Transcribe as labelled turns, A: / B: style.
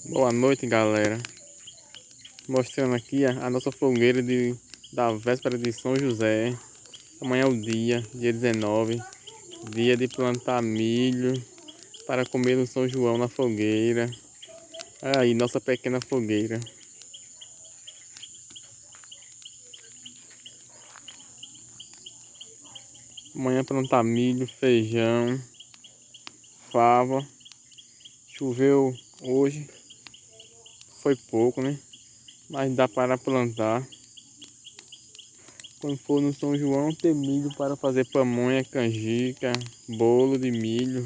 A: Boa noite, galera. Mostrando aqui a nossa fogueira da véspera de São José. Amanhã é o dia 19, dia de plantar milho para comer no São João na fogueira. Aí, nossa pequena fogueira. Amanhã plantar milho, feijão, fava. Choveu hoje, foi pouco, né? Mas dá para plantar. Quando for no São João, tem milho para fazer pamonha, canjica, bolo de milho.